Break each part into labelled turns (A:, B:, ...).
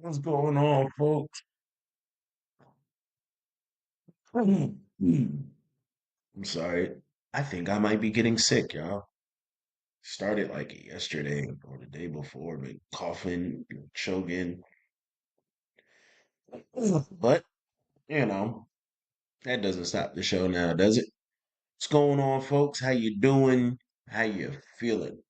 A: What's going on, folks? I'm sorry. I think I might be getting sick, y'all. Started like yesterday or the day before, been coughing, choking. But, you know, that doesn't stop the show now, does it? What's going on, folks? How you doing? How you feeling?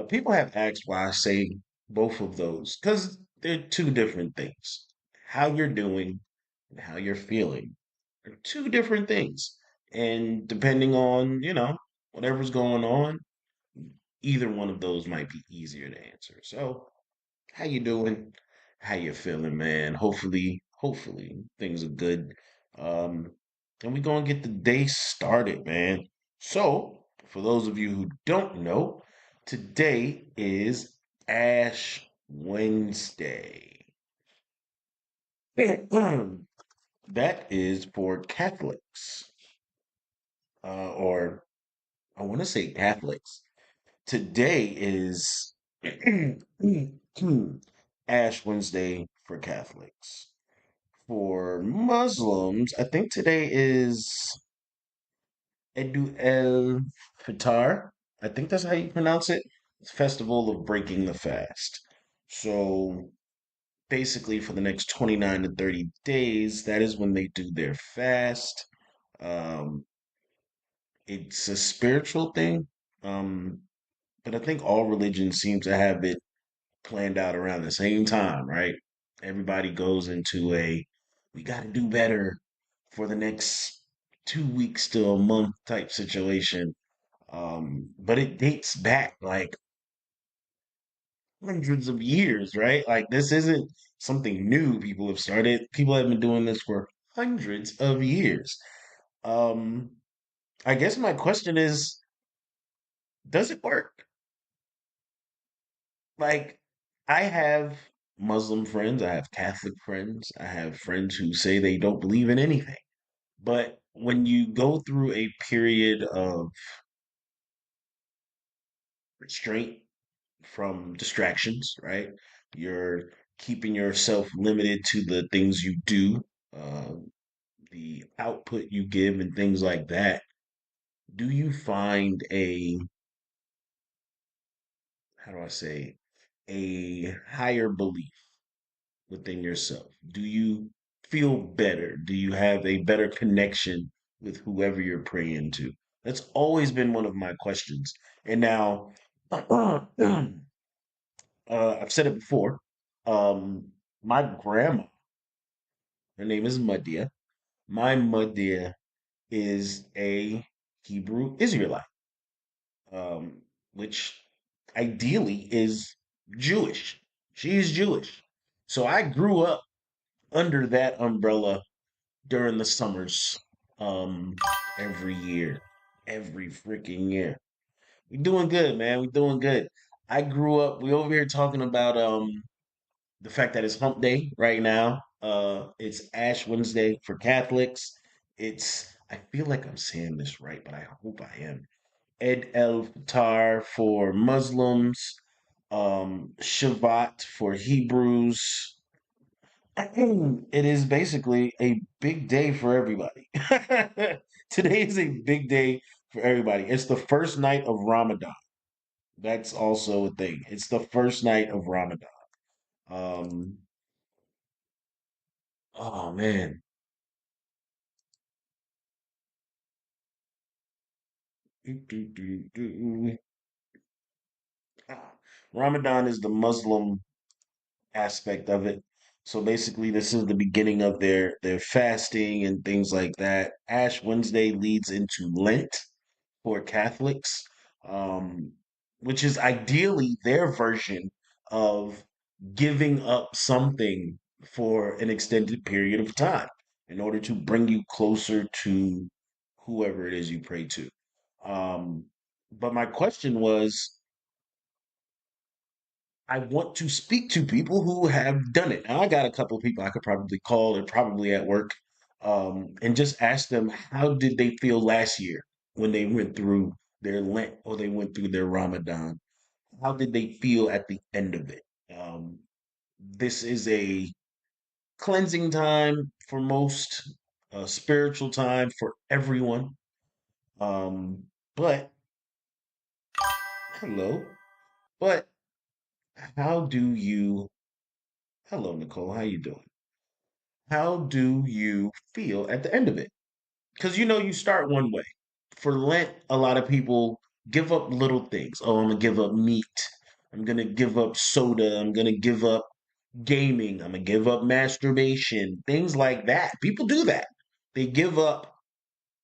A: People have asked why I say both of those, because they're two different things. How you're doing and how you're feeling are two different things. And depending on, whatever's going on, either one of those might be easier to answer. So, how you doing? How you feeling, man? Hopefully things are good. Um, and we gonna get the day started, man. So, for those of you who don't know, today is Ash Wednesday. That is for Catholics, or I want to say Catholics. Today is Ash Wednesday for Catholics. For Muslims, I think today is Edu el Fitar. I think that's how you pronounce it. It's Festival of Breaking the Fast. So basically, for the next 29 to 30 days, that is when they do their fast. Um, it's a spiritual thing. Um, but I think all religions seem to have it planned out around the same time, right? Everybody goes into we got to do better for the next 2 weeks to a month type situation. But it dates back like hundreds of years, right? Like this isn't something new people have started. People have been doing this for hundreds of years. Um, I guess my question is, does it work? Like, I have Muslim friends, I have Catholic friends, I have friends who say they don't believe in anything. But when you go through a period of restraint from distractions, right? You're keeping yourself limited to the things you do, uh, the output you give, and things like that. Do you find how do I say, a higher belief within yourself? Do you feel better? Do you have a better connection with whoever you're praying to? That's always been one of my questions. And now, I've said it before. My grandma, her name is Madia. My Madia is a Hebrew Israelite, um, which ideally is Jewish. She is Jewish. So I grew up under that umbrella during the summers, um, every year, every freaking year. We doing good, man. We doing good. I grew up. We over here talking about the fact that it's Hump Day right now. It's Ash Wednesday for Catholics. It's I feel like I'm saying this right, but I hope I am. Ed el Fitr for Muslims. Shabbat for Hebrews. It is basically a big day for everybody. Today is a big day for everybody. It's the first night of Ramadan. That's also a thing. It's the first night of Ramadan. Um, oh man. Ramadan is the Muslim aspect of it. So basically, this is the beginning of their fasting and things like that. Ash Wednesday leads into Lent for Catholics, um, which is ideally their version of giving up something for an extended period of time in order to bring you closer to whoever it is you pray to. Um, but my question was, I want to speak to people who have done it. Now, I got a couple of people I could probably call. They're probably at work, and just ask them how did they feel last year when they went through their Lent or they went through their Ramadan. How did they feel at the end of it? Um, This is a cleansing time for most, a spiritual time for everyone. Um, but hello, but how do you? Hello, Nicole. How you doing? How do you feel at the end of it? Because you start one way. For Lent, a lot of people give up little things. Oh, I'm gonna give up meat. I'm gonna give up soda. I'm gonna give up gaming. I'm gonna give up masturbation. Things like that. People do that. They give up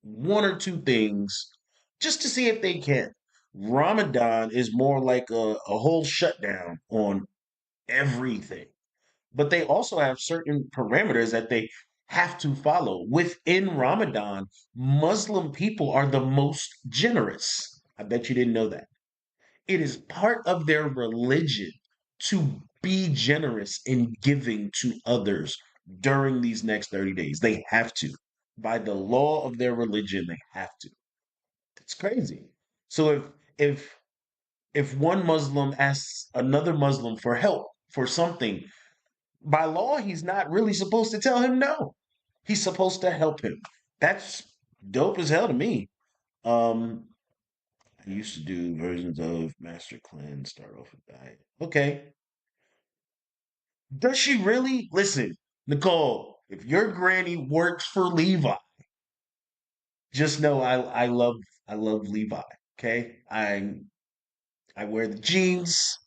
A: one or two things just to see if they can. Ramadan is more like a whole shutdown on everything, but they also have certain parameters that they have to follow. Within Ramadan, Muslim people are the most generous. I bet you didn't know that. It is part of their religion to be generous in giving to others during these next 30 days. They have to. By the law of their religion, they have to. It's crazy. So if if one Muslim asks another Muslim for help for something, by law, he's not really supposed to tell him no. He's supposed to help him. That's dope as hell to me. Um, I used to do versions of Master Cleanse, start off with diet. Okay. Does she really? Listen, Nicole, if your granny works for Levi, just know I love Levi. Okay. I wear the jeans.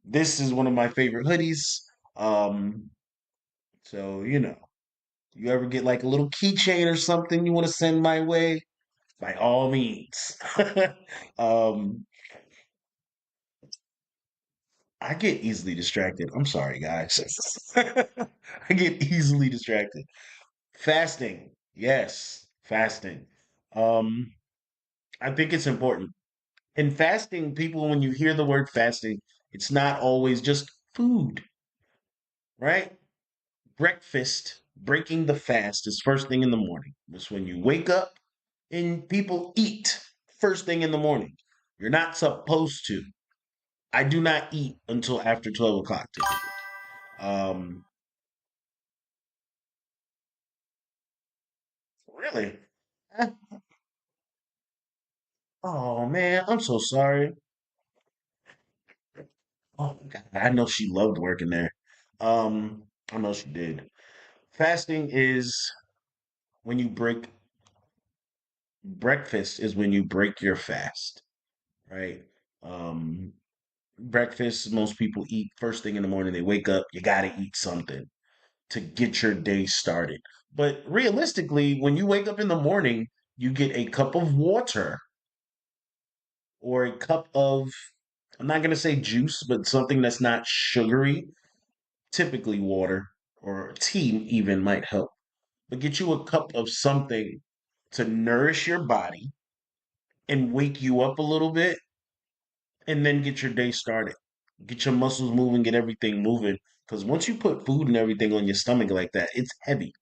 A: This is one of my favorite hoodies. Um, so you ever get like a little keychain or something you want to send my way, by all means. um, I get easily distracted. I'm sorry, guys. I get easily distracted. Fasting, yes, fasting. Um, I think it's important. In fasting, people, when you hear the word fasting, it's not always just food, right? Breakfast, breaking the fast, is first thing in the morning. It's when you wake up and people eat first thing in the morning. You're not supposed to. I do not eat until after 12 o'clock typically. Um, really? Eh, Oh man, I'm so sorry. Oh God, I know she loved working there. I know she did. Fasting is when you break breakfast is when you break your fast, right? Um, breakfast, most people eat first thing in the morning. They wake up, you gotta eat something to get your day started. But realistically, when you wake up in the morning, you get a cup of water or a cup of, I'm not going to say juice, but something that's not sugary. Typically, water or tea even might help. But get you a cup of something to nourish your body and wake you up a little bit, and then get your day started. Get your muscles moving, get everything moving. Because once you put food and everything on your stomach like that, it's heavy.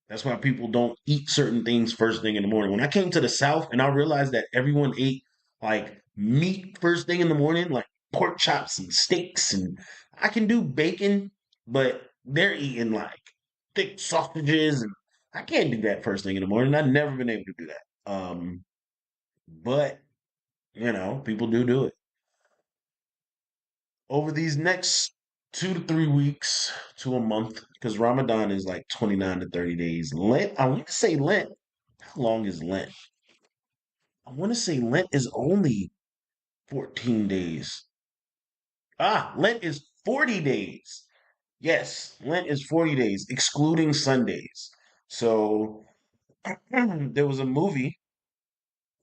A: That's why people don't eat certain things first thing in the morning. When I came to the South and I realized that everyone ate like meat first thing in the morning, like pork chops and steaks, and I can do bacon, but they're eating like thick sausages, and I can't do that first thing in the morning. I've never been able to do that. But people do it. Over these next 2 to 3 weeks to a month, because Ramadan is like 29 to 30 days. Lent, I want to say Lent. How long is Lent? I want to say Lent is only 14 days. Lent is 40 days. Yes, Lent is 40 days, excluding Sundays. So there was a movie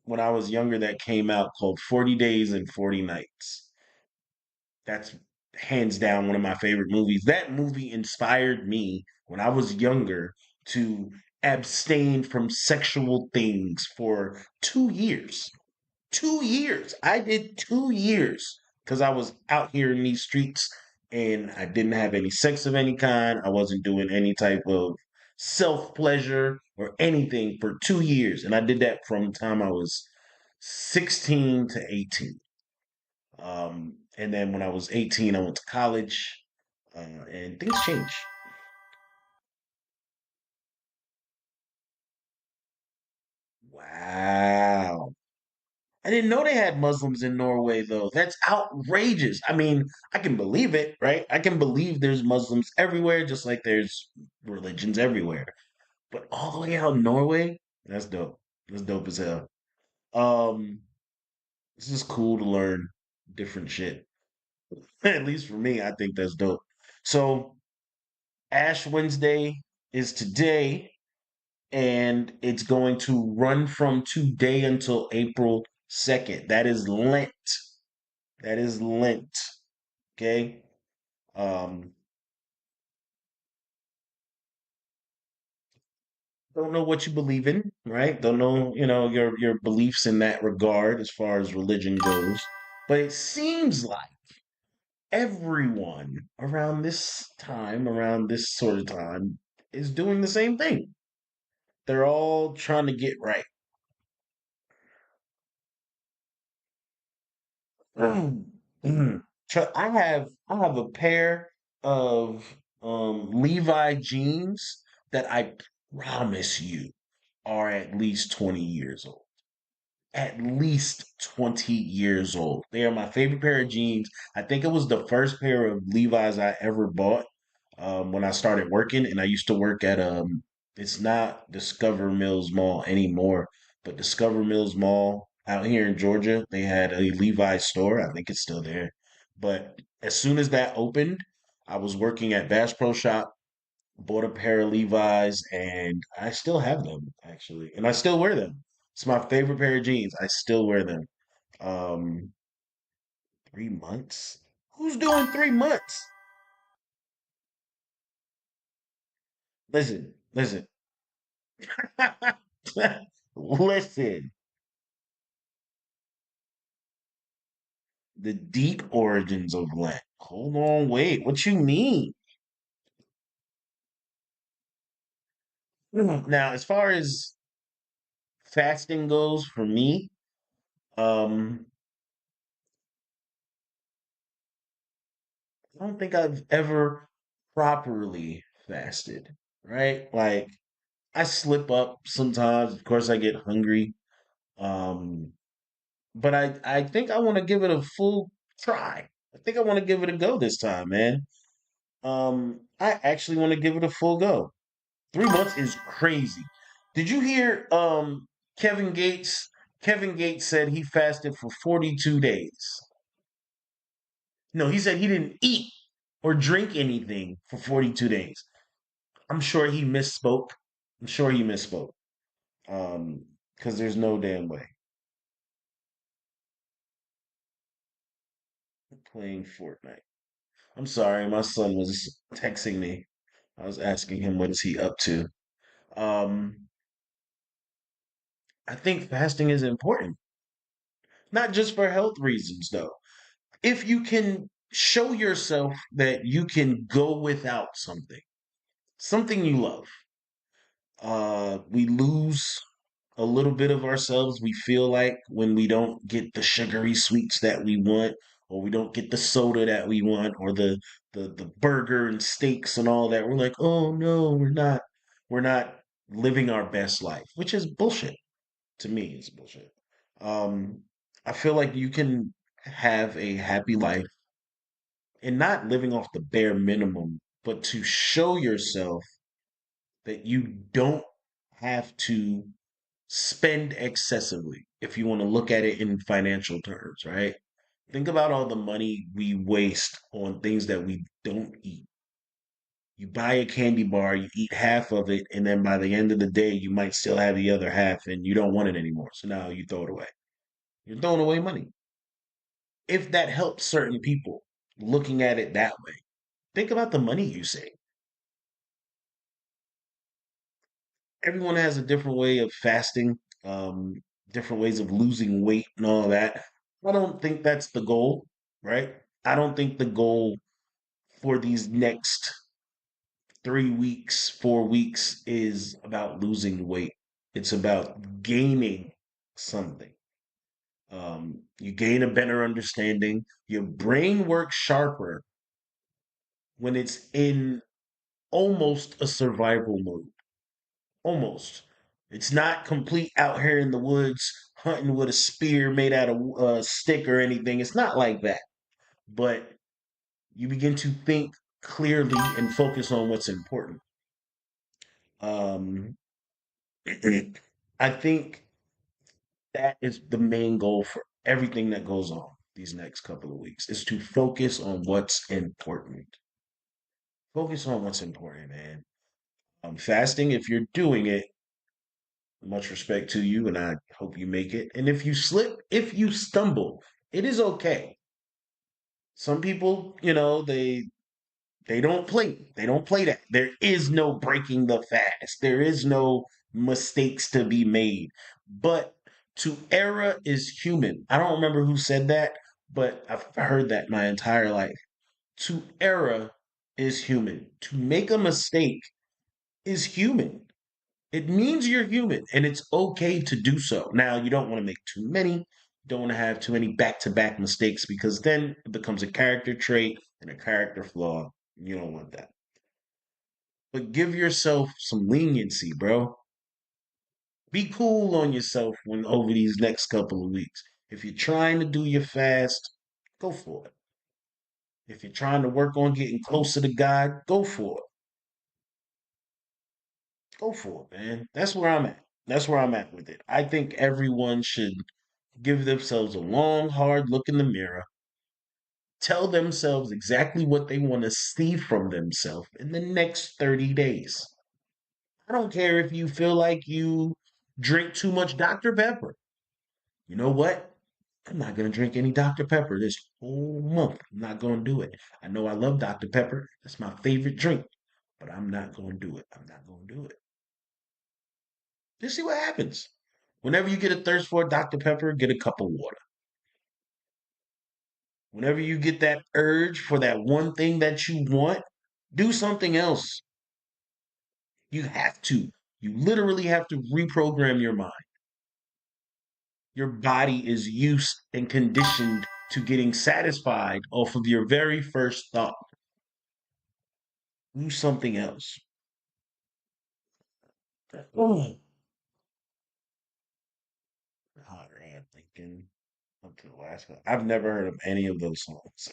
A: when I was younger that came out called 40 Days and 40 Nights. That's hands down one of my favorite movies. That movie inspired me when I was younger to abstain from sexual things for 2 years. 2 years. I did 2 years because I was out here in these streets and I didn't have any sex of any kind. I wasn't doing any type of self pleasure or anything for 2 years. And I did that from the time I was 16 to 18. And then when I was 18, I went to college. and things change. Wow. I didn't know they had Muslims in Norway, though. That's outrageous. I mean, I can believe it, right? I can believe there's Muslims everywhere, just like there's religions everywhere. But all the way out in Norway, that's dope. That's dope as hell. Um, this is cool to learn different shit. At least for me, I think that's dope. So, Ash Wednesday is today, and it's going to run from today until April 2nd. That is Lent. That is Lent. Okay. Um, don't know what you believe in, right? Don't know, your beliefs in that regard as far as religion goes. But it seems like everyone around this time, around this sort of time, is doing the same thing. They're all trying to get right. Mm, mm. I have a pair of Levi jeans that I promise you are at least 20 years old. At least 20 years old. They are my favorite pair of jeans. I think it was the first pair of Levi's I ever bought when I started working, and I used to work at it's not Discover Mills Mall anymore, but Discover Mills Mall out here in Georgia. They had a Levi's store. I think it's still there. But as soon as that opened, I was working at Bass Pro Shop, bought a pair of Levi's, and I still have them actually, and I still wear them. It's my favorite pair of jeans. I still wear them. Um, 3 months? Who's doing 3 months? Listen, listen, listen. The deep origins of Lent. Hold on, wait. What you mean? Now, as far as fasting goes, for me, um, I don't think I've ever properly fasted. Right? Like I slip up sometimes. Of course, I get hungry. Um, but I think I want to give it a full try. I think I want to give it a go this time, man. I actually want to give it a full go. 3 months is crazy. Did you hear Kevin Gates? Kevin Gates said he fasted for 42 days. No, he said he didn't eat or drink anything for 42 days. I'm sure he misspoke. I'm sure he misspoke. Because there's no damn way. Playing Fortnite. I'm sorry, my son was texting me. I was asking him what is he up to. Um, I think fasting is important, not just for health reasons though. If you can show yourself that you can go without something you love, we lose a little bit of ourselves. We feel like when we don't get the sugary sweets that we want, or we don't get the soda that we want, or the burger and steaks and all that, we're like, oh no, we're not living our best life, which is bullshit. To me, it's bullshit. Um, I feel like you can have a happy life and not living off the bare minimum, but to show yourself that you don't have to spend excessively if you want to look at it in financial terms, right? Think about all the money we waste on things that we don't eat. You buy a candy bar, you eat half of it, and then by the end of the day, you might still have the other half and you don't want it anymore. So now you throw it away. You're throwing away money. If that helps certain people looking at it that way, think about the money you save. Everyone has a different way of fasting, different ways of losing weight and all that. I don't think that's the goal, right? I don't think the goal for these next 3 weeks, 4 weeks is about losing weight. It's about gaining something. You gain a better understanding. Your brain works sharper when it's in almost a survival mode. Almost. It's not complete out here in the woods hunting with a spear made out of a stick or anything. It's not like that. But you begin to think clearly and focus on what's important. Um, I think that is the main goal for everything that goes on these next couple of weeks is to focus on what's important. Focus on what's important, man. Fasting, if you're doing it, much respect to you, and I hope you make it. And if you slip, if you stumble, it is okay. Some people, they don't play. They don't play that. There is no breaking the fast. There is no mistakes to be made. But to err is human. I don't remember who said that, but I've heard that my entire life. To err is human. To make a mistake is human. It means you're human and it's okay to do so. Now, you don't want to make too many, don't want to have too many back to back mistakes because then it becomes a character trait and a character flaw. You don't want that. But give yourself some leniency, bro. Be cool on yourself when over these next couple of weeks. If you're trying to do your fast, go for it. If you're trying to work on getting closer to God, go for it. Go for it, man. That's where I'm at. That's where I'm at with it. I think everyone should give themselves a long, hard look in the mirror, tell themselves exactly what they want to see from themselves in the next 30 days. I don't care if you feel like you drink too much Dr. Pepper. You know what? I'm not going to drink any Dr. Pepper this whole month. I'm not going to do it. I know I love Dr. Pepper. That's my favorite drink, but I'm not going to do it. I'm not going to do it. Just see what happens. Whenever you get a thirst for a Dr. Pepper, get a cup of water. Whenever you get that urge for that one thing that you want, do something else. You have to. You literally have to reprogram your mind. Your body is used and conditioned to getting satisfied off of your very first thought. Do something else. Oh, hot rod thinking up to Alaska. I've never heard of any of those songs.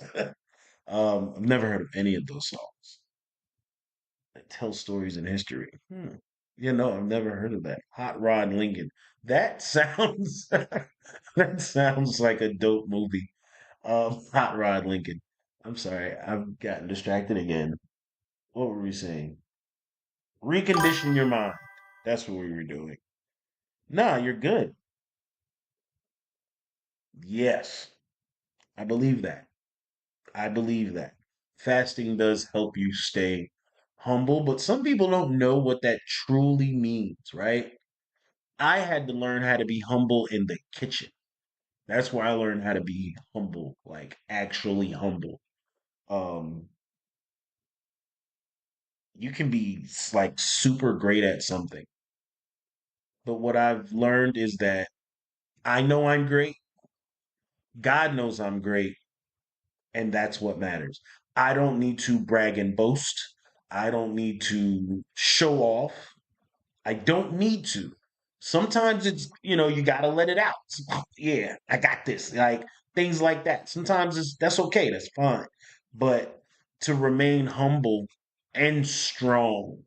A: I've never heard of any of those songs that tell stories in history. I've never heard of that. Hot Rod Lincoln. That sounds that sounds like a dope movie. Hot Rod Lincoln. I'm sorry, I've gotten distracted again. What were we saying? Recondition your mind. That's what we were doing. Nah, you're good. Yes, I believe that. I believe that. Fasting does help you stay humble, but some people don't know what that truly means, right? I had to learn how to be humble in the kitchen. That's where I learned how to be humble, like actually humble. Um, you can be like super great at something, but what I've learned is that I know I'm great. God knows I'm great, and that's what matters. I don't need to brag and boast. I don't need to show off. I don't need to. Sometimes it's, you got to let it out. Yeah, I got this. Like things like that. Sometimes that's okay. That's fine. But to remain humble and strong,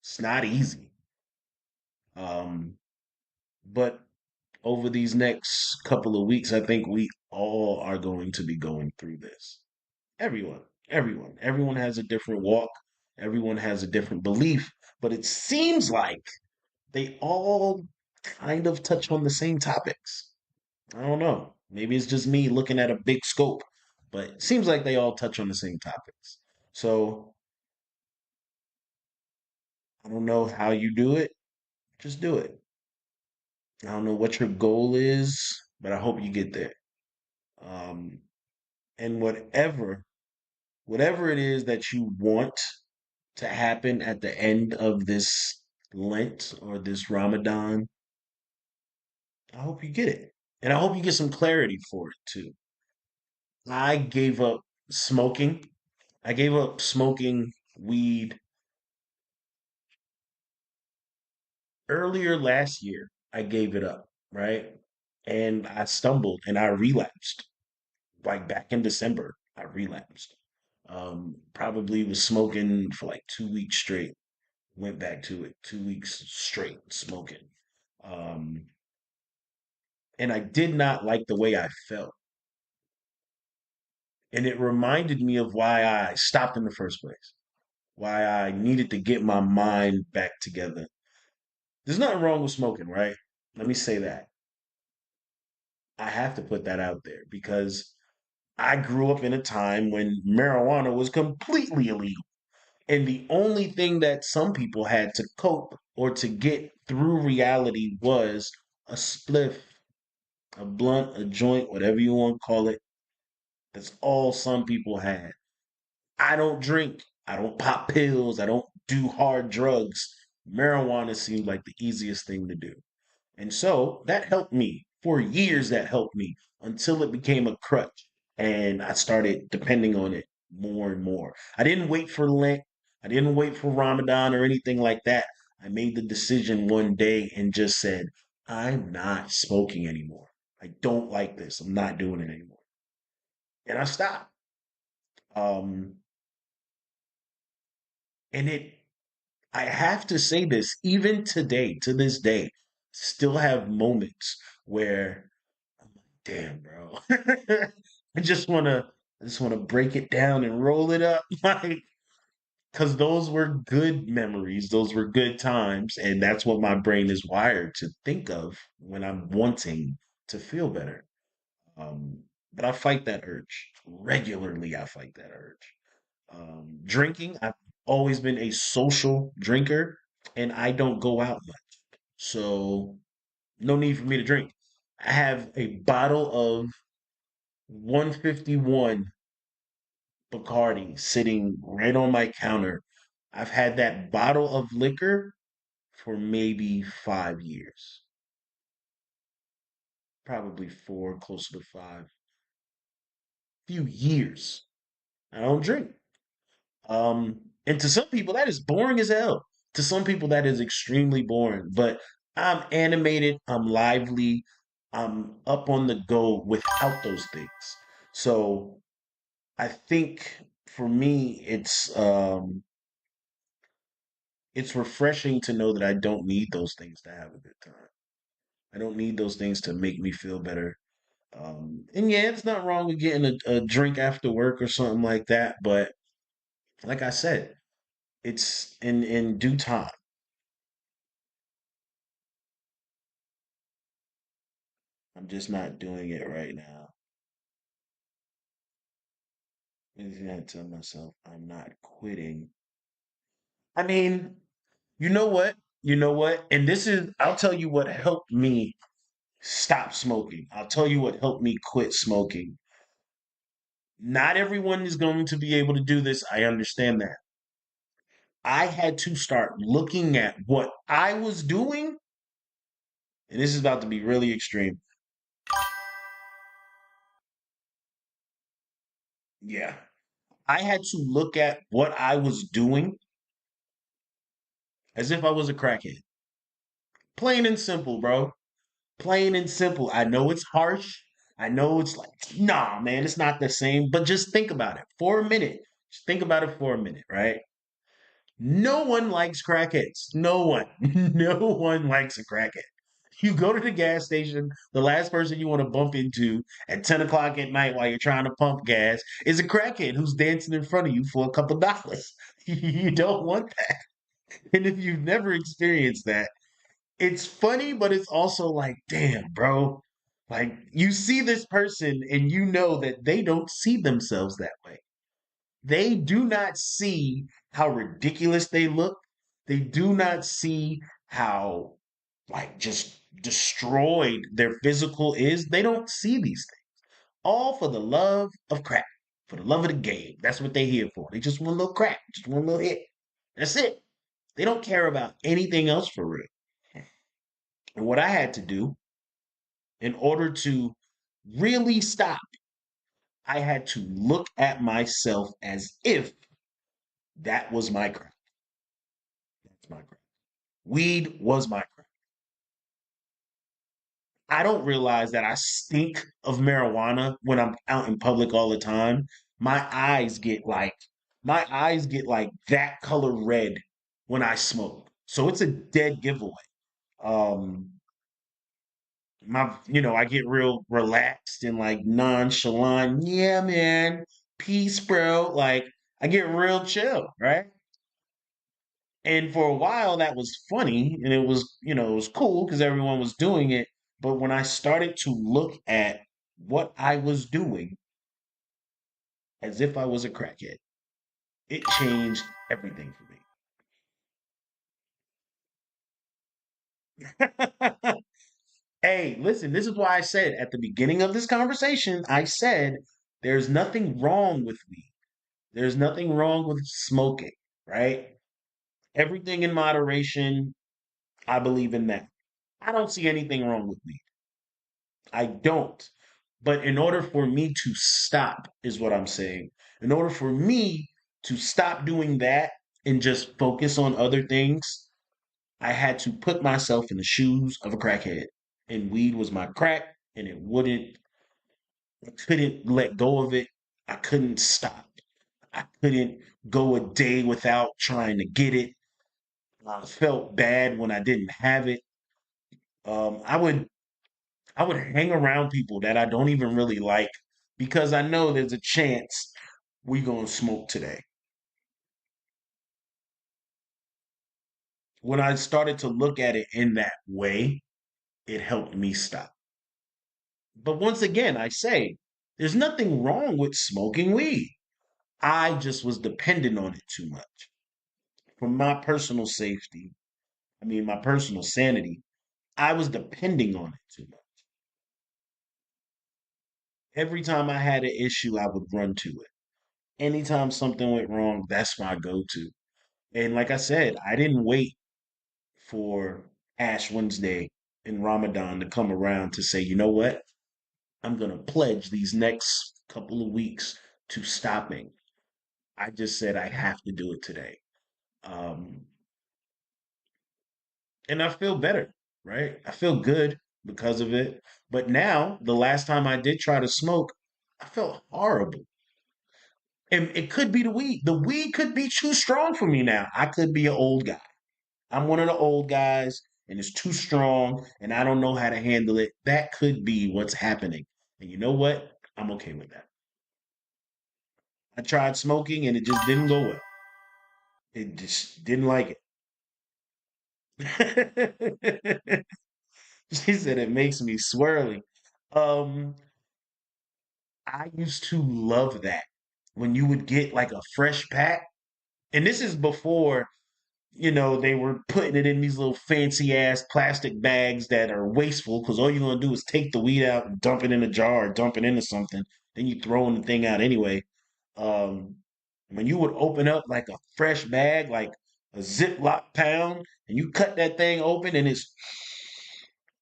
A: it's not easy. Um, but over these next couple of weeks, I think we all are going to be going through this. Everyone, everyone has a different walk. Everyone has a different belief, but it seems like they all kind of touch on the same topics. I don't know. Maybe it's just me looking at a big scope, but it seems like they all touch on the same topics. So I don't know how you do it. Just do it. I don't know what your goal is, but I hope you get there. Um, and whatever it is that you want to happen at the end of this Lent or this Ramadan, I hope you get it. And I hope you get some clarity for it too. I gave up smoking I gave up smoking weed earlier last year. I gave it up, right? And I stumbled and I relapsed. Like back in December, I relapsed. Probably was smoking for like 2 weeks straight. Went back to it 2 weeks straight smoking. Um, and I did not like the way I felt. And it reminded me of why I stopped in the first place, why I needed to get my mind back together. There's nothing wrong with smoking, right? Let me say that. I have to put that out there because I grew up in a time when marijuana was completely illegal. And the only thing that some people had to cope or to get through reality was a spliff, a blunt, a joint, whatever you want to call it. That's all some people had. I don't drink. I don't pop pills. I don't do hard drugs. Marijuana seemed like the easiest thing to do. And so that helped me. For years, that helped me until it became a crutch. And I started depending on it more and more. I didn't wait for Lent. I didn't wait for Ramadan or anything like that. I made the decision one day and just said, I'm not smoking anymore. I don't like this. I'm not doing it anymore. And I stopped. Um, and I have to say this, even today, to this day, still have moments where damn, bro. I just wanna break it down and roll it up, like, because those were good memories. Those were good times, and that's what my brain is wired to think of when I'm wanting to feel better. But I fight that urge regularly. I fight that urge. Drinking, I've always been a social drinker, and I don't go out much, so no need for me to drink. I have a bottle of 151 Bacardi sitting right on my counter. I've had that bottle of liquor for maybe 5 years, probably four, closer to five, few years. I don't drink. And to some people, that is boring as hell. To some people, that is extremely boring. But I'm animated, I'm lively, I'm up on the go without those things. So I think for me, it's refreshing to know that I don't need those things to have a good time. I don't need those things to make me feel better. And yeah, it's not wrong with getting a drink after work or something like that. But like I said, it's in due time. I'm just not doing it right now. I just gotta tell myself I'm not quitting. I mean, you know what? You know what? And this is, I'll tell you what helped me stop smoking. I'll tell you what helped me quit smoking. Not everyone is going to be able to do this. I understand that. I had to start looking at what I was doing, and this is about to be really extreme. Yeah. I had to look at what I was doing as if I was a crackhead. Plain and simple, bro. Plain and simple. I know it's harsh. I know it's like, nah, man, it's not the same. But just think about it for a minute. Just think about it for a minute, right? No one likes crackheads. No one. No one likes a crackhead. You go to the gas station, the last person you want to bump into at 10 o'clock at night while you're trying to pump gas is a crackhead who's dancing in front of you for a couple dollars. You don't want that. And if you've never experienced that, it's funny, but it's also like, damn, bro. Like, you see this person and you know that they don't see themselves that way. They do not see how ridiculous they look. They do not see how, like, just destroyed their physical is. They don't see these things. All for the love of crack, for the love of the game. That's what they here for. They just want a little crack, just want a little hit. That's it. They don't care about anything else for real. And what I had to do in order to really stop I had to look at myself as if that was my crack. That's my crack. Weed was my crack. I don't realize that I stink of marijuana when I'm out in public all the time. My eyes get like my eyes get like that color red when I smoke. So it's a dead giveaway. Um I get real relaxed and like nonchalant. Yeah, man. Peace, bro. Like I get real chill, right? And for a while that was funny and it was cool because everyone was doing it. But when I started to look at what I was doing as if I was a crackhead, it changed everything for me. Hey, listen, this is why I said at the beginning of this conversation, I said there's nothing wrong with weed. There's nothing wrong with smoking, right? Everything in moderation. I believe in that. I don't see anything wrong with weed. I don't. But in order for me to stop, is what I'm saying. In order for me to stop doing that and just focus on other things, I had to put myself in the shoes of a crackhead. And weed was my crack, and I couldn't let go of it. I couldn't stop. I couldn't go a day without trying to get it. I felt bad when I didn't have it. Um, I would I would hang around people that I don't even really like because I know there's a chance we gonna smoke today. When I started to look at it in that way, it helped me stop. But once again, I say there's nothing wrong with smoking weed. I just was dependent on it too much. For my personal safety, my personal sanity, I was depending on it too much. Every time I had an issue, I would run to it. Anytime something went wrong, that's my go to. And like I said, I didn't wait for Ash Wednesday in Ramadan to come around to say, you know what? I'm going to pledge these next couple of weeks to stopping. I just said I have to do it today. Um, and I feel better, right? I feel good because of it. But now, the last time I did try to smoke, I felt horrible. And it could be the weed. The weed could be too strong for me now. I could be an old guy. I'm one of the old guys and it's too strong and I don't know how to handle it. That could be what's happening. And you know what? I'm okay with that. I tried smoking and it just didn't go well. It just didn't like it. She said it makes me swirly. Um, I used to love that when you would get like a fresh pack. And this is before they were putting it in these little fancy ass plastic bags that are wasteful because all you're gonna do is take the weed out and dump it in a jar or dump it into something. Then you throwing the thing out anyway. Um, when you would open up like a fresh bag, like a Ziploc pound, and you cut that thing open and it's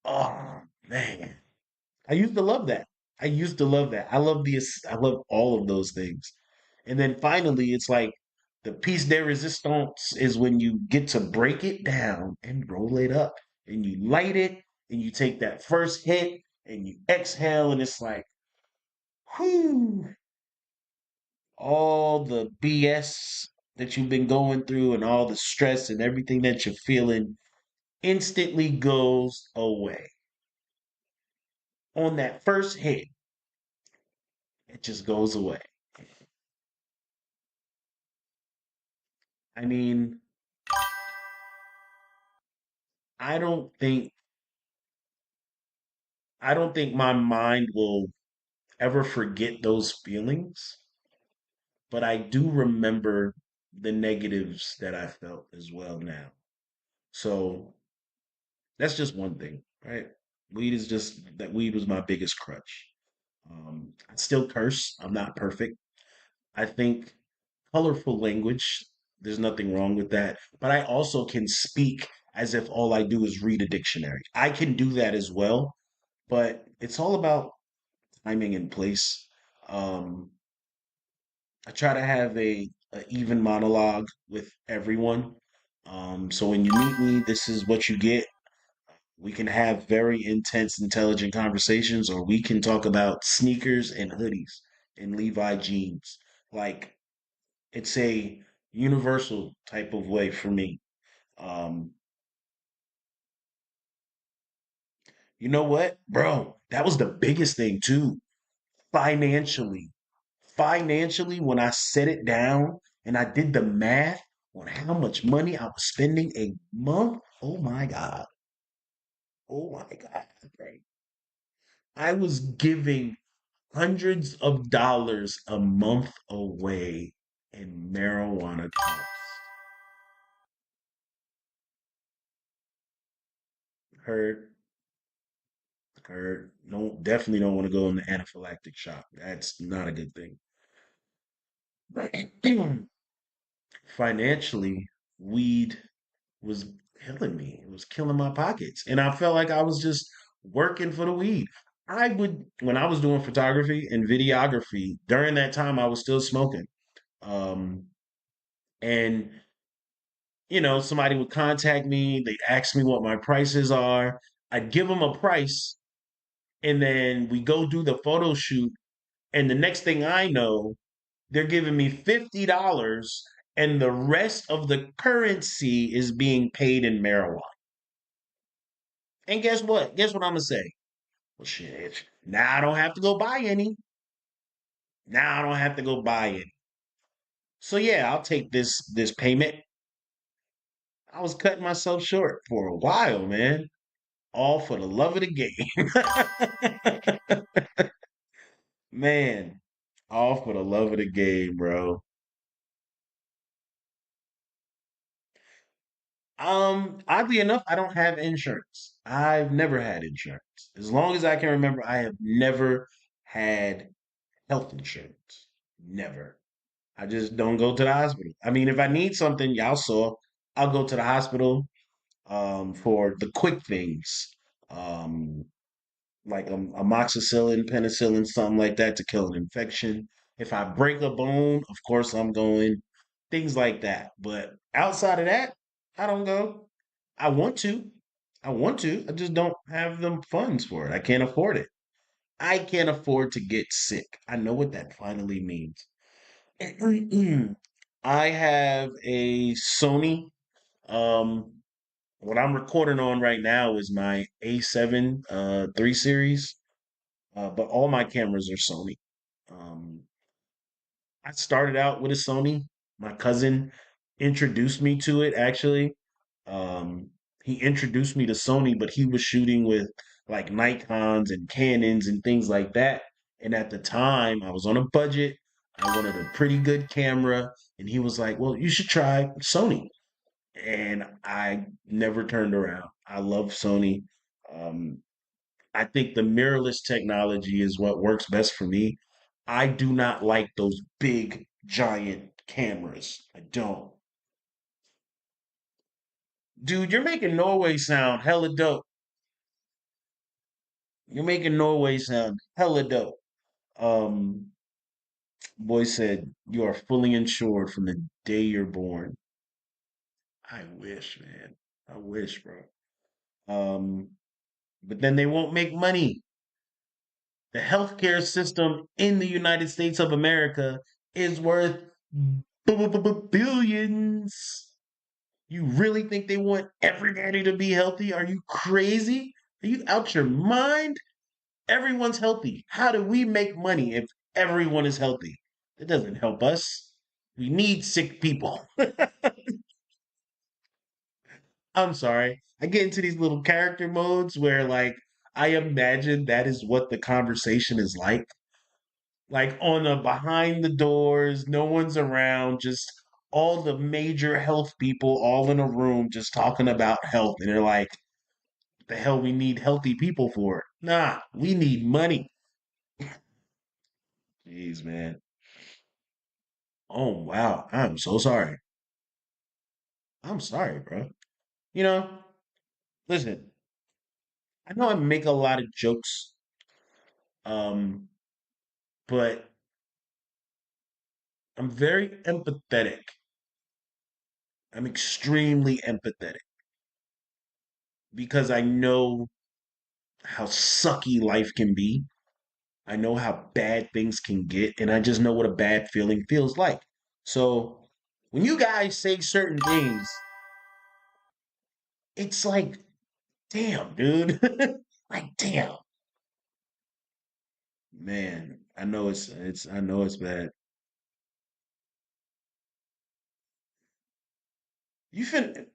A: oh man. I used to love that. I used to love that. I love all of those things. And then finally, it's like the piece de resistance is when you get to break it down and roll it up and you light it and you take that first hit and you exhale and it's like, whew, all the BS that you've been going through and all the stress and everything that you're feeling instantly goes away. On that first hit, it just goes away. I mean, I don't think I don't think my mind will ever forget those feelings, but I do remember the negatives that I felt as well now. So that's just one thing, right? Weed was my biggest crutch. I still curse. I'm not perfect. I think colorful language, there's nothing wrong with that. But I also can speak as if all I do is read a dictionary. I can do that as well, but it's all about timing and place. Um, I try to have a even monologue with everyone. So when you meet me, this is what you get. We can have very intense, intelligent conversations, or we can talk about sneakers and hoodies and Levi jeans. Like it's a universal type of way for me. Um, you know what, bro? That was the biggest thing too. Financially, financially, when I set it down and I did the math on how much money I was spending a month, oh my God. Oh my God. Right. I was giving hundreds of dollars a month away in marijuana costs. Heard, heard. No, definitely don't want to go into anaphylactic shock. That's not a good thing. Financially, weed was killing me. It was killing my pockets. And I felt like I was just working for the weed. I would, when I was doing photography and videography, during that time, I was still smoking. Um, and, somebody would contact me, they'd ask me what my prices are. I'd give them a price, and then we go do the photo shoot. And the next thing I know, they're giving me $50, and the rest of the currency is being paid in marijuana. And guess what? Guess what I'm gonna say? Well, shit. Now I don't have to go buy any. Now I don't have to go buy any. So yeah, I'll take this payment. I was cutting myself short for a while, man. All for the love of the game. Man, all for the love of the game, bro. Oddly enough, I don't have insurance. I've never had insurance. As long as I can remember, I have never had health insurance. Never. I just don't go to the hospital. I mean, if I need something, y'all saw, I'll go to the hospital for the quick things, um, like amoxicillin, penicillin, something like that to kill an infection. If I break a bone, of course I'm going, things like that. But outside of that, I don't go. I want to. I want to. I just don't have the funds for it. I can't afford it. I can't afford to get sick. I know what that finally means. I have a Sony. Um, what I'm recording on right now is my A7 3 series, but all my cameras are Sony. Um, I started out with a Sony. My cousin introduced me to it actually. Um, he introduced me to Sony, but he was shooting with like Nikons and Canons and things like that. And at the time, I was on a budget. I wanted a pretty good camera, and he was like, "Well, you should try Sony." And I never turned around. I love Sony. Um, I think the mirrorless technology is what works best for me. I do not like those big, giant cameras. I don't. Dude, you're making Norway sound hella dope. You're making Norway sound hella dope. Um, Boy said, you are fully insured from the day you're born. I wish, man. I wish, bro. Um, but then they won't make money. The healthcare system in the United States of America is worth billions. You really think they want everybody to be healthy? Are you crazy? Are you out your mind? Everyone's healthy. How do we make money if everyone is healthy? It doesn't help us. We need sick people. I'm sorry. I get into these little character modes where, like, I imagine that is what the conversation is like on the behind the doors, no one's around, just all the major health people all in a room just talking about health. And they're like, the hell we need healthy people for? Nah, we need money. Jeez, man. Oh, wow. I'm so sorry. I'm sorry, bro. You know, listen, I know I make a lot of jokes, um, but I'm very empathetic. I'm extremely empathetic because I know how sucky life can be. I know how bad things can get, and I just know what a bad feeling feels like. So when you guys say certain things, it's like, damn, dude. Like, damn. Man, I know I know it's bad. You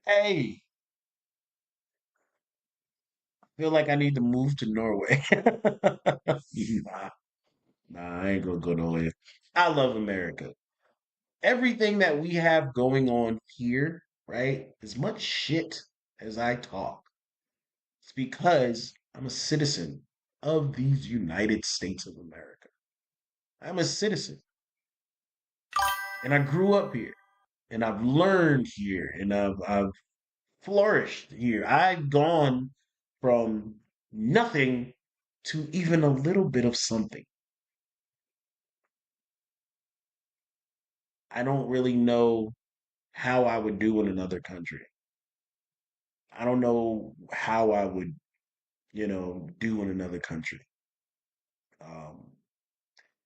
A: hey, feel like I need to move to Norway. Nah, nah, I ain't gonna go nowhere. I love America. Everything that we have going on here, right? As much shit as I talk, it's because I'm a citizen of these United States of America. I'm a citizen and I grew up here and I've learned here and I've flourished here. I've gone from nothing to even a little bit of something. I don't really know how I would do in another country. I don't know how I would, do in another country. Um,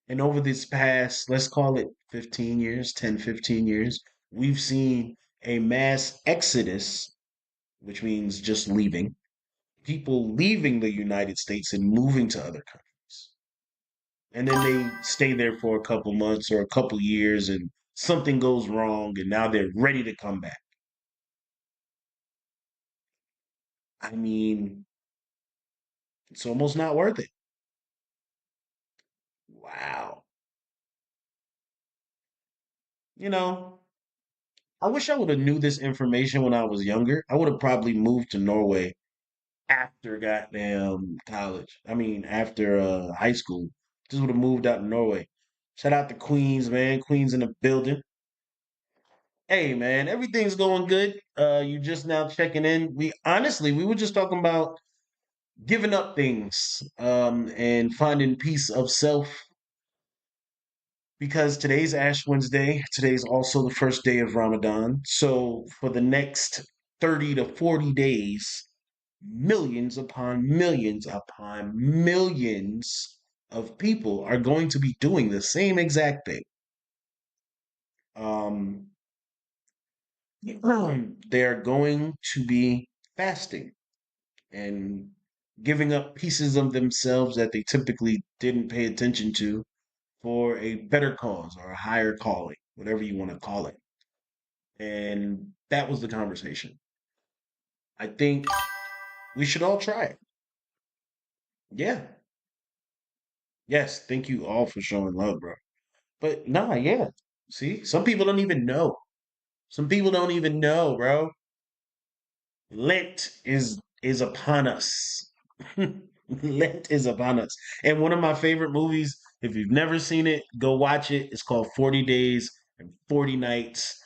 A: and over this past, let's call it 15 years, 10, 15 years, we've seen a mass exodus, which means just leaving, people leaving the United States and moving to other countries. And then they stay there for a couple months or a couple years and something goes wrong and now they're ready to come back. I mean, it's almost not worth it. Wow. You know, I wish I would have knew this information when I was younger. I would have probably moved to Norway after goddamn college. I mean, after high school. Just would have moved out to Norway. Shout out to Queens, man. Queens in the building. Hey man, everything's going good. You just now checking in. We were just talking about giving up things and finding peace of self because today's Ash Wednesday. Today's also the first day of Ramadan. So for the next 30 to 40 days, millions of people are going to be doing the same exact thing. Um, they're going to be fasting and giving up pieces of themselves that they typically didn't pay attention to for a better cause or a higher calling, whatever you want to call it. And that was the conversation. I think we should all try it. Yeah. Yes. Thank you all for showing love, bro. But nah, yeah. See, some people don't even know. Some people don't even know, bro. Lent is upon us. Lent is upon us. And one of my favorite movies, if you've never seen it, go watch it. It's called 40 Days and 40 Nights.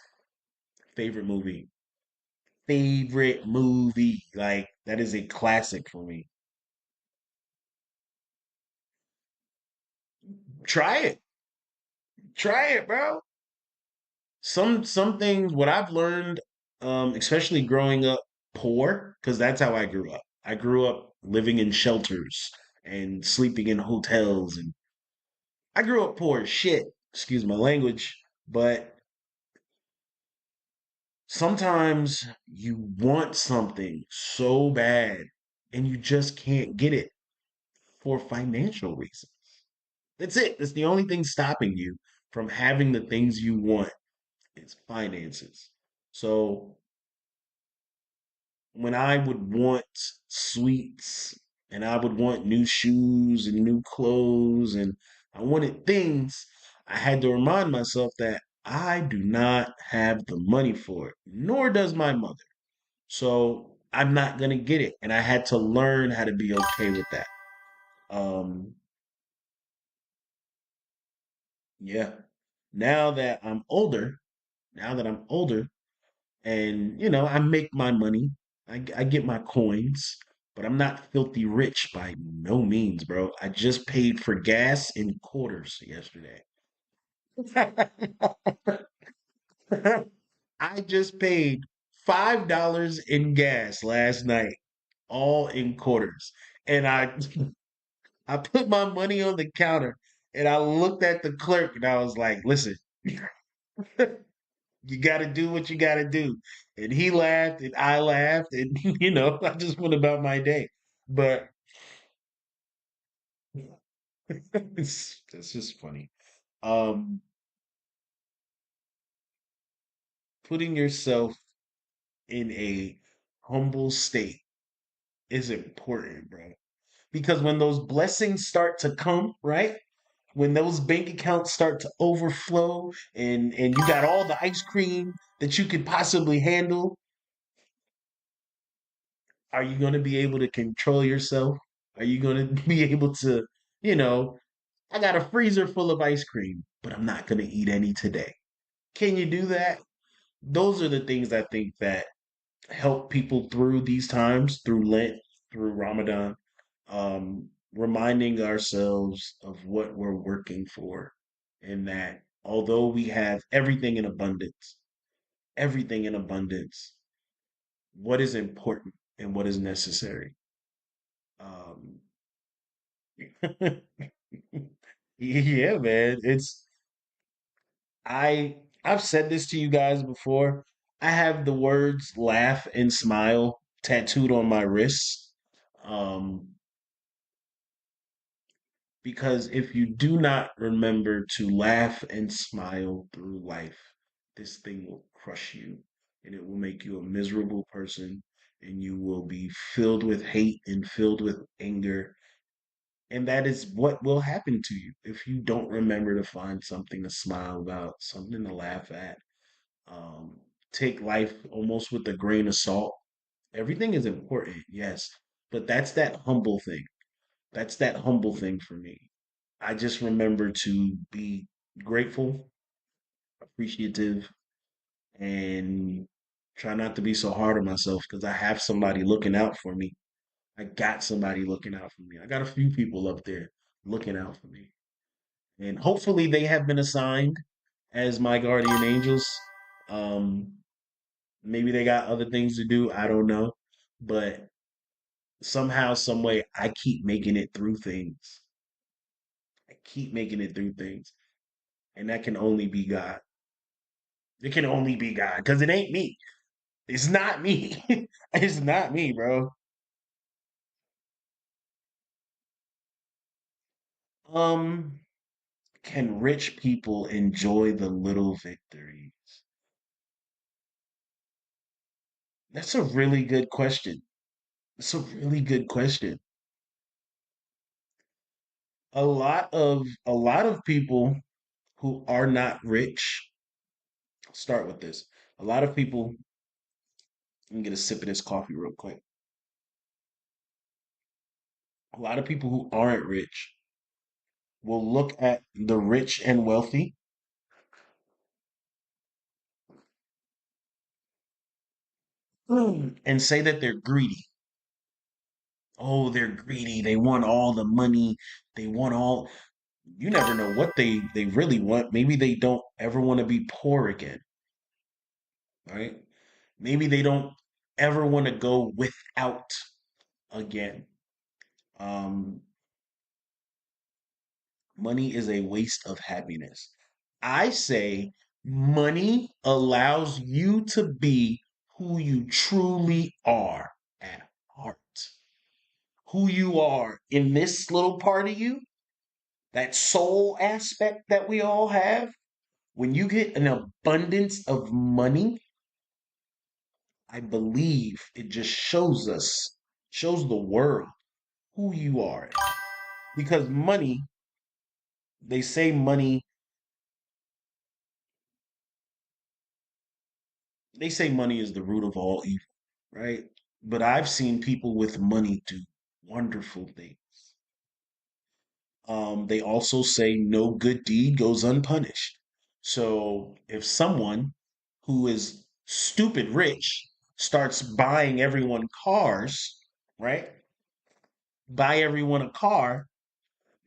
A: Favorite movie. Favorite movie. Like that is a classic for me. Try it. Try it, bro. Some things what I've learned, especially growing up poor, because that's how I grew up. I grew up living in shelters and sleeping in hotels and I grew up poor as shit, excuse my language, but sometimes you want something so bad and you just can't get it for financial reasons. That's it. That's the only thing stopping you from having the things you want. It's finances. So when I would want sweets and I would want new shoes and new clothes and I wanted things, I had to remind myself that I do not have the money for it, nor does my mother. So I'm not going to get it. And I had to learn how to be okay with that. Um, yeah. Now that I'm older, now that I'm older, and I make my money. I get my coins, but I'm not filthy rich by no means, bro. I just paid for gas in quarters yesterday. I just paid $5 in gas last night, all in quarters. And I put my money on the counter and I looked at the clerk and I was like, listen, you got to do what you got to do. And he laughed and I laughed and, I just went about my day. But that's just funny. Um, Putting yourself in a humble state is important, bro. Because when those blessings start to come, right? When those bank accounts start to overflow and you got all the ice cream that you could possibly handle, are you going to be able to control yourself? Are you going to be able to, you know, I got a freezer full of ice cream, but I'm not going to eat any today. Can you do that? Those are the things I think that help people through these times, through Lent, through Ramadan, reminding ourselves of what we're working for, and that although we have everything in abundance, what is important and what is necessary. Um, yeah, man, I've said this to you guys before. I have the words laugh and smile tattooed on my wrists. Um, because if you do not remember to laugh and smile through life, this thing will crush you and it will make you a miserable person and you will be filled with hate and filled with anger. And that is what will happen to you if you don't remember to find something to smile about, something to laugh at. Um, Take life almost with a grain of salt. Everything is important, yes, but that's that humble thing. That's that humble thing for me. I just remember to be grateful, appreciative, and try not to be so hard on myself because I have somebody looking out for me. I got somebody looking out for me. I got a few people up there looking out for me. And hopefully they have been assigned as my guardian angels. Um, Maybe they got other things to do. I don't know. But somehow, some way, I keep making it through things. I keep making it through things. And that can only be God. It can only be God because it ain't me. It's not me. It's not me, bro. Um, can rich people enjoy the little victories? That's a really good question. It's a really good question. A lot of people who are not rich, I'll start with this. A lot of people, let me get a sip of this coffee real quick. A lot of people who aren't rich will look at the rich and wealthy and say that they're greedy. Oh, they're greedy. They want all the money. They want all. You never know what they really want. Maybe they don't ever want to be poor again, right? Maybe they don't ever want to go without again. Um, Money is a waste of happiness. I say money allows you to be who you truly are at heart. Who you are in this little part of you, that soul aspect that we all have. When you get an abundance of money, I believe it just shows the world who you are. Because money, they say money is the root of all evil, right? But I've seen people with money do wonderful things. They also say no good deed goes unpunished. So if someone who is stupid rich starts buying everyone cars, right? Buy everyone a car.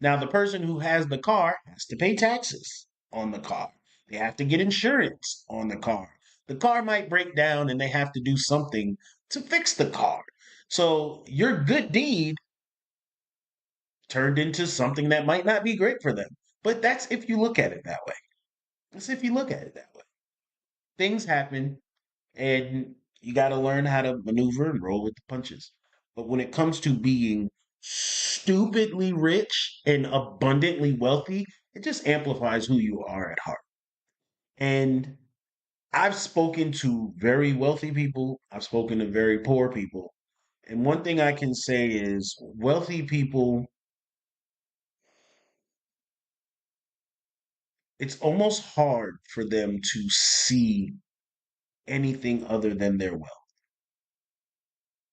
A: Now the person who has the car has to pay taxes. on the car. They have to get insurance on the car. The car might break down and they have to do something to fix the car. So your good deed turned into something that might not be great for them. But that's if you look at it that way. That's if you look at it that way. Things happen and you got to learn how to maneuver and roll with the punches. But when it comes to being stupidly rich and abundantly wealthy, it just amplifies who you are at heart. And I've spoken to very wealthy people, I've spoken to very poor people. And one thing I can say is wealthy people, it's almost hard for them to see anything other than their wealth.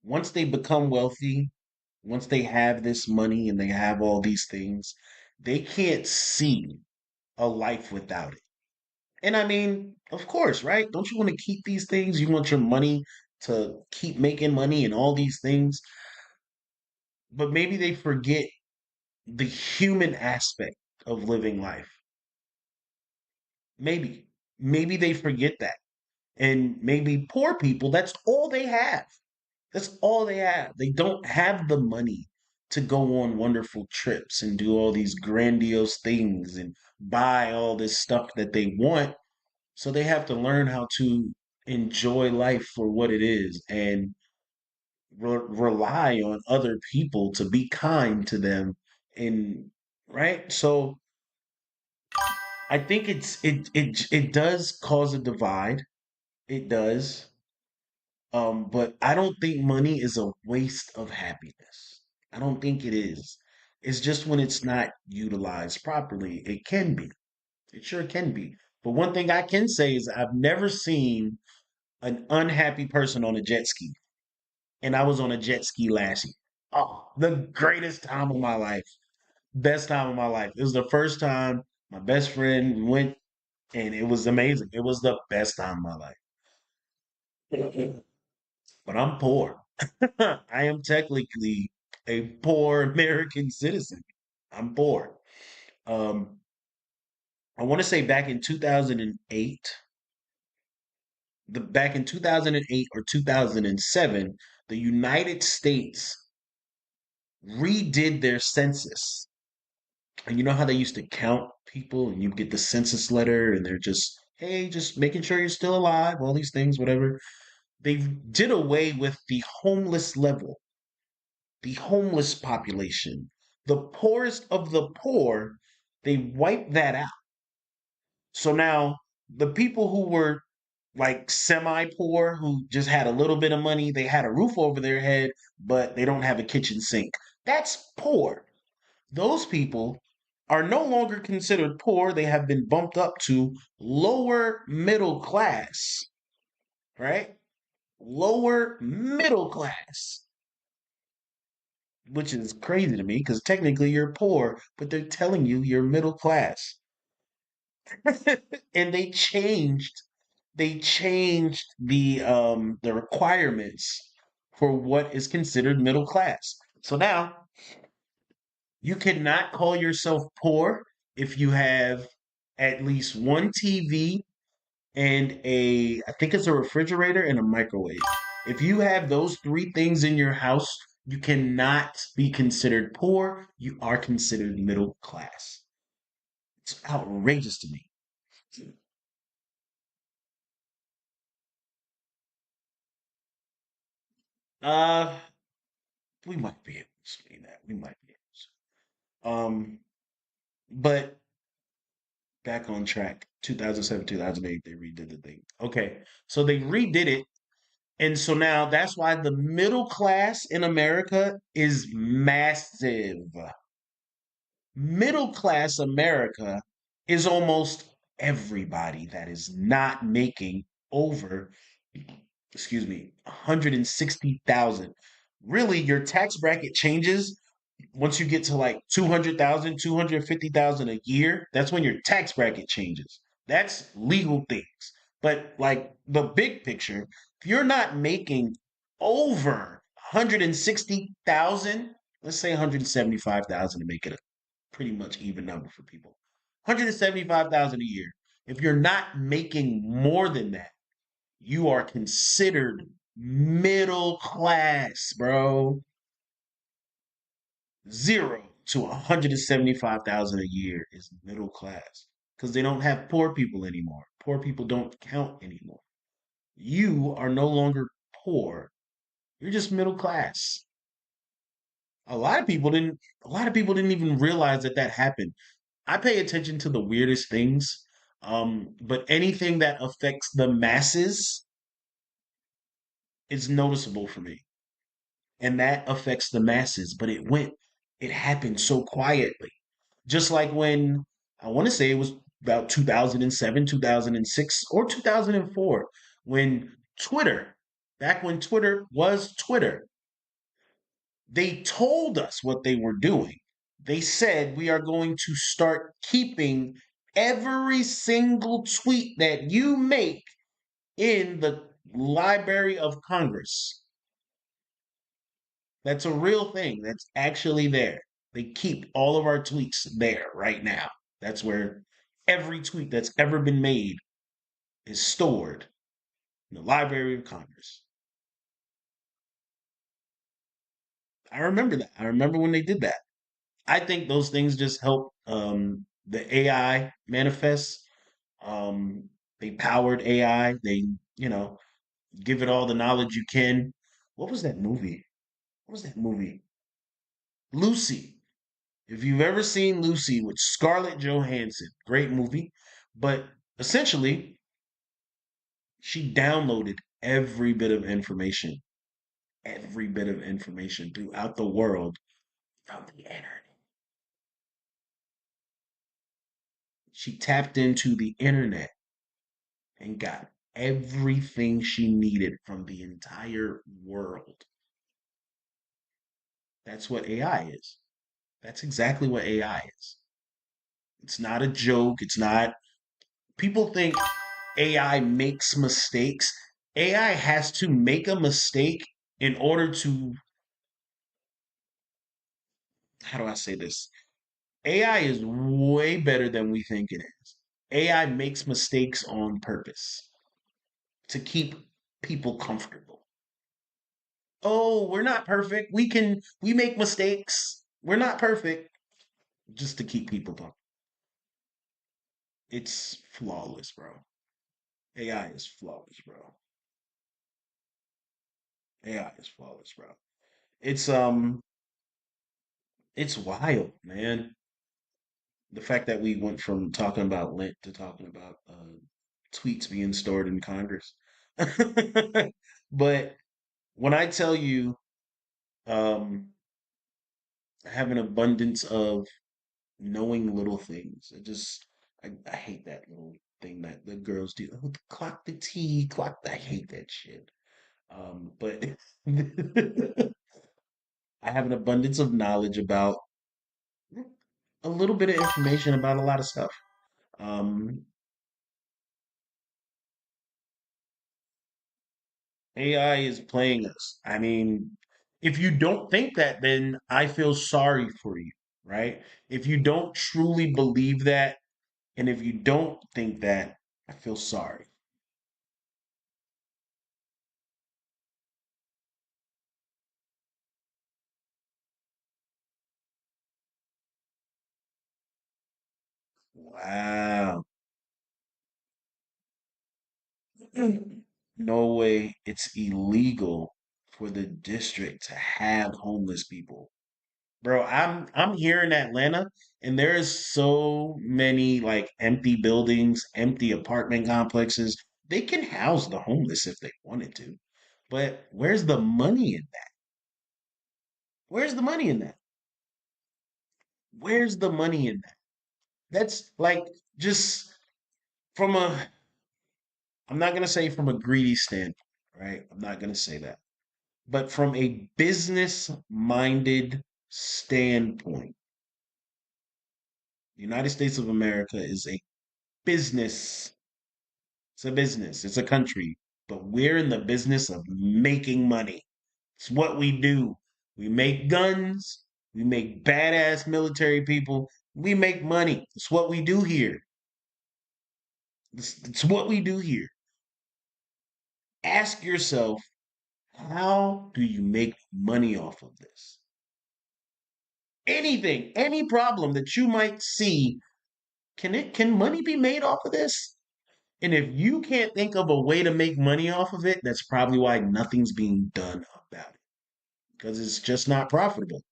A: Once they become wealthy, once they have this money and they have all these things, they can't see a life without it. And I mean, of course, right? Don't you want to keep these things? You want your money to keep making money and all these things. But maybe they forget the human aspect of living life. Maybe. Maybe they forget that. And maybe poor people, that's all they have. That's all they have. They don't have the money to go on wonderful trips and do all these grandiose things and buy all this stuff that they want. So they have to learn how to enjoy life for what it is and rely on other people to be kind to them. And right. So I think it does cause a divide. It does. But I don't think money is a waste of happiness. I don't think it is. It's just when it's not utilized properly, it can be. It sure can be. But one thing I can say is I've never seen an unhappy person on a jet ski. And I was on a jet ski last year. Oh, the greatest time of my life. Best time of my life. It was the first time my best friend went and it was amazing. It was the best time of my life. But I'm poor. I am technically a poor American citizen. I'm poor. Um, I want to say back in 2008, back in 2008 or 2007, the United States redid their census. And you know how they used to count people and you get the census letter and they're just, hey, just making sure you're still alive, all these things, whatever. They did away with the homeless level, the homeless population, the poorest of the poor. They wiped that out. So now the people who were like semi poor, who just had a little bit of money, they had a roof over their head, but they don't have a kitchen sink. That's poor. Those people are no longer considered poor. They have been bumped up to lower middle class, right? Lower middle class, which is crazy to me because technically you're poor, but they're telling you you're middle class. And they changed the requirements for what is considered middle class. So now you cannot call yourself poor if you have at least one TV and I think it's a refrigerator and a microwave. If you have those three things in your house, you cannot be considered poor. You are considered middle class. It's outrageous to me. Uh, we might be able to explain that. We might be able to. But back on track. 2007, 2008, they redid the thing. Okay, so they redid it. And so now that's why the middle class in America is massive. Middle class America is almost everybody that is not making over, excuse me, 160,000. Really, your tax bracket changes once you get to like 200,000, 250,000 a year. That's when your tax bracket changes. That's legal things. But like the big picture, if you're not making over 160,000, let's say 175,000 to make it a pretty much even number for people. 175,000 a year. If you're not making more than that, you are considered middle class, bro. Zero to 175,000 a year is middle class because they don't have poor people anymore. Poor people don't count anymore. You are no longer poor. You're just middle class. A lot of people didn't a lot of people didn't even realize that that happened. I pay attention to the weirdest things. But anything that affects the masses is noticeable for me. And that affects the masses, but it happened so quietly. Just like when I want to say it was about 2007, 2006, or 2004, when Twitter, back when Twitter was Twitter, they told us what they were doing. They said we are going to start keeping every single tweet that you make in the Library of Congress. That's a real thing. That's actually there. They keep all of our tweets there right now. That's where every tweet that's ever been made is stored in the Library of Congress. I remember that. I remember when they did that. I think those things just help the AI manifest. They powered AI. They, you know, give it all the knowledge you can. What was that movie? What was that movie? Lucy. If you've ever seen Lucy with Scarlett Johansson, great movie. But essentially, she downloaded every bit of information throughout the world from the internet. She tapped into the internet and got everything she needed from the entire world. That's what AI is. That's exactly what AI is. It's not a joke. It's not. People think AI makes mistakes. AI has to make a mistake in order to, how do I say this? AI is way better than we think it is. AI makes mistakes on purpose to keep people comfortable. Oh, we're not perfect. We make mistakes. We're not perfect just to keep people comfortable. It's flawless, bro. AI is flawless, bro. AI is flawless, bro. It's it's wild, man. The fact that we went from talking about Lent to talking about tweets being stored in Congress. But when I tell you, um, I have an abundance of knowing little things. I hate that little thing that the girls do. Oh, clock the T, clock. I hate that shit. But I have an abundance of knowledge about a little bit of information about a lot of stuff. Um, AI is playing us. I mean, if you don't think that, then I feel sorry for you, right? If you don't truly believe that, and if you don't think that, I feel sorry. Wow. No way it's illegal for the district to have homeless people. Bro, I'm here in Atlanta and there is so many like empty buildings, empty apartment complexes. They can house the homeless if they wanted to. But where's the money in that? Where's the money in that? Where's the money in that? That's like just from a I'm not gonna say from a greedy standpoint, right? I'm not gonna say that. But from a business minded standpoint, the United States of America is a business. It's a business, it's a country, but we're in the business of making money. It's what we do. We make guns, we make badass military people, We make money. It's what we do here. It's what we do here. Ask yourself, how do you make money off of this? Anything, any problem that you might see, can money be made off of this? And if you can't think of a way to make money off of it, that's probably why nothing's being done about it. Because it's just not profitable.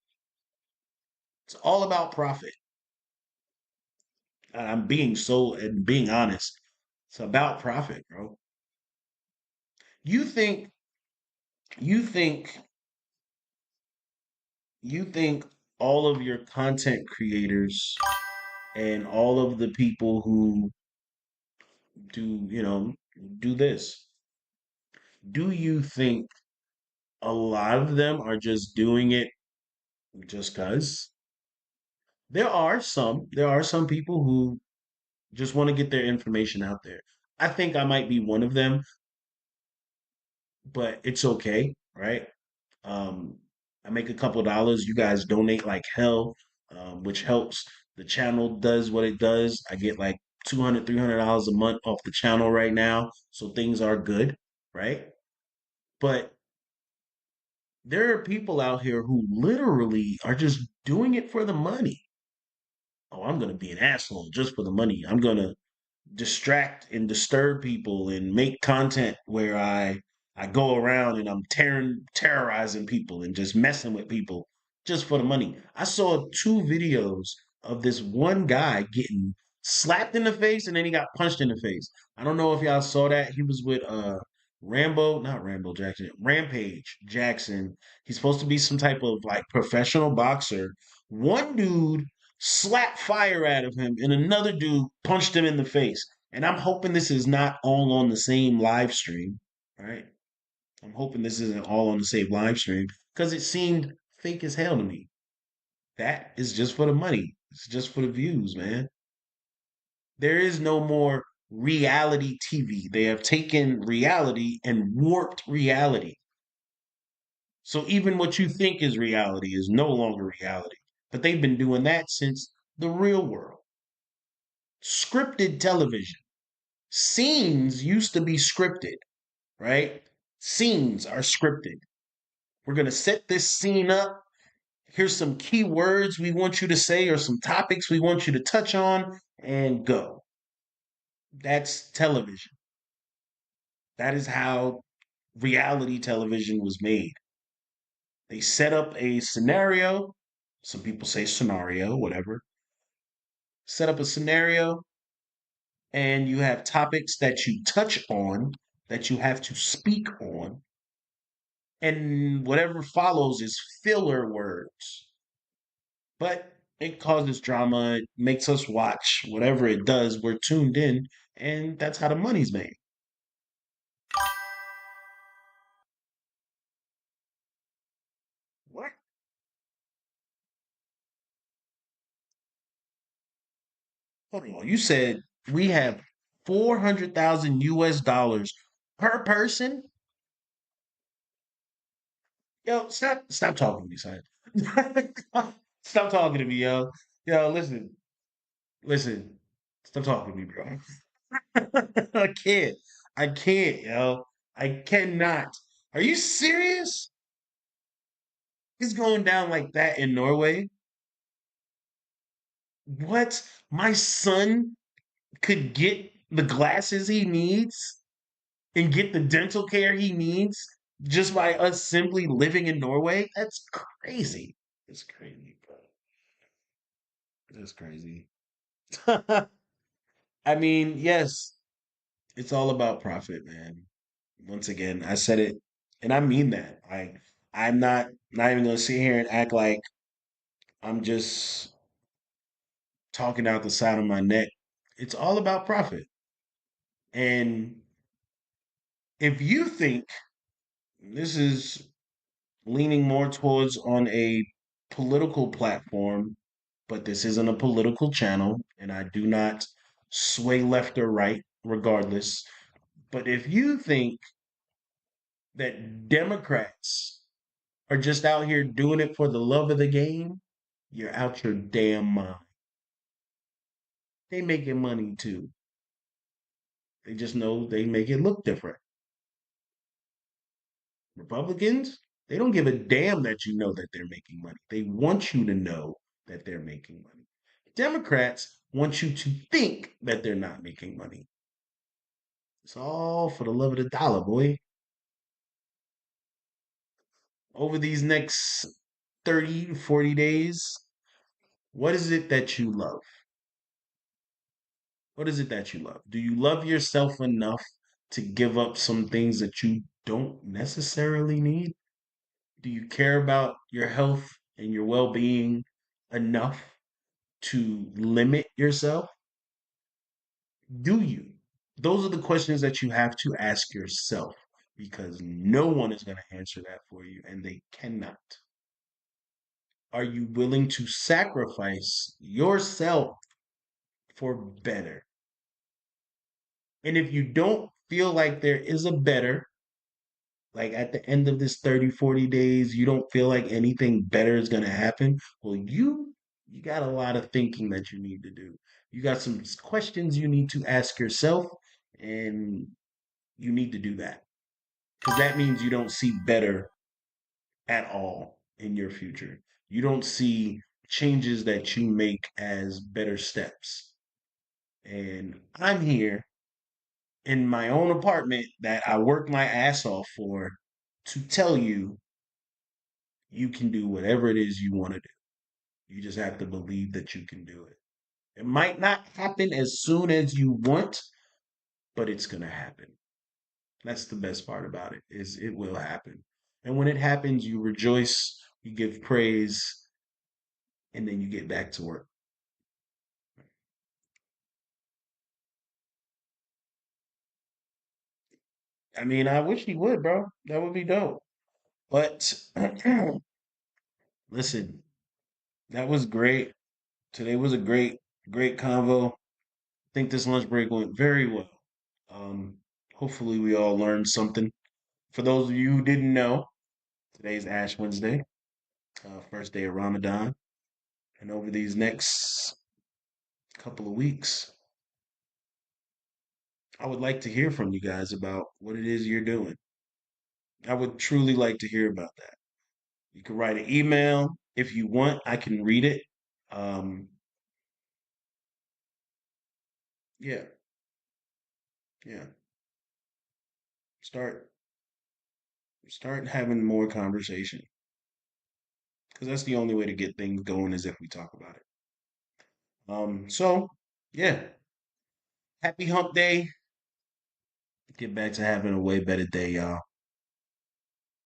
A: It's all about profit. And I'm being so and being honest. It's about profit, bro. You think you think you think all of your content creators and all of the people who do this, do you think a lot of them are just doing it just cuz? There are some people who just want to get their information out there. I think I might be one of them, but it's okay, right? Um, I make a couple dollars. You guys donate like hell, which helps. The channel does what it does. I get like 200, $300 a month off the channel right now. So things are good, right? But there are people out here who literally are just doing it for the money. Oh, I'm going to be an asshole just for the money. I'm going to distract and disturb people and make content where I go around and I'm terrorizing people and just messing with people just for the money. I saw two videos of this one guy getting slapped in the face and then he got punched in the face. I don't know if y'all saw that. He was with not Rambo Jackson, Rampage Jackson. He's supposed to be some type of like professional boxer. One dude slapped fire out of him, and another dude punched him in the face. And I'm hoping this is not all on the same live stream, right? I'm hoping this isn't all on the same live stream because it seemed fake as hell to me. That is just for the money. It's just for the views, man. There is no more reality TV. They have taken reality and warped reality. So even what you think is reality is no longer reality. But they've been doing that since the real world. Scripted television. Scenes used to be scripted, right? Scenes are scripted. We're going to set this scene up. Here's some key words we want you to say or some topics we want you to touch on and go. That's television. That is how reality television was made. They set up a scenario. Some people say scenario, whatever. Set up a scenario, and you have topics that you touch on, that you have to speak on, and whatever follows is filler words. But it causes drama, it makes us watch whatever it does. We're tuned in, and that's how the money's made. What? Hold on. You said we have 400,000 US dollars per person? Yo, stop talking to me, son. Stop talking to me, yo. Yo, listen. Stop talking to me, bro. I can't. I can't, yo. I cannot. Are you serious? It's going down like that in Norway. What? My son could get the glasses he needs and get the dental care he needs just by us simply living in Norway? That's crazy. It's crazy, bro. That's crazy. I mean, yes, it's all about profit, man. Once again, I said it, and I mean that. I'm not even gonna sit here and act like I'm just talking out the side of my neck. It's all about profit. And if you think this is leaning more towards on a political platform, but this isn't a political channel, and I do not sway left or right, regardless. But if you think that Democrats are just out here doing it for the love of the game, you're out your damn mind. They making money too. They just know they make it look different. Republicans, they don't give a damn that you know that they're making money. They want you to know that they're making money. Democrats want you to think that they're not making money. It's all for the love of the dollar, boy. Over these next 30 to 40 days, what is it that you love? What is it that you love? Do you love yourself enough to give up some things that you don't necessarily need? Do you care about your health and your well being enough to limit yourself? Do you? Those are the questions that you have to ask yourself because no one is going to answer that for you and they cannot. Are you willing to sacrifice yourself for better? And if you don't feel like there is a better, like at the end of this 30, 40 days, you don't feel like anything better is going to happen, well, you got a lot of thinking that you need to do. You got some questions you need to ask yourself, and you need to do that because that means you don't see better at all in your future. You don't see changes that you make as better steps. And I'm here in my own apartment that I work my ass off for to tell you you can do whatever it is you want to do. You just have to believe that you can do it. It might not happen as soon as you want, but it's going to happen. That's the best part about it is it will happen. And when it happens, you rejoice, you give praise, and then you get back to work. I mean, I wish he would, bro. That would be dope. But listen, that was great. Today was a great convo. I think this lunch break went very well. Um, hopefully, we all learned something. For those of you who didn't know, today's Ash Wednesday, first day of Ramadan. And over these next couple of weeks, I would like to hear from you guys about what it is you're doing. I would truly like to hear about that. You can write an email if you want. I can read it. Um, yeah, yeah. Start start having more conversation because that's the only way to get things going is if we talk about it. So yeah, happy Hump Day. Get back to having a way better day, y'all.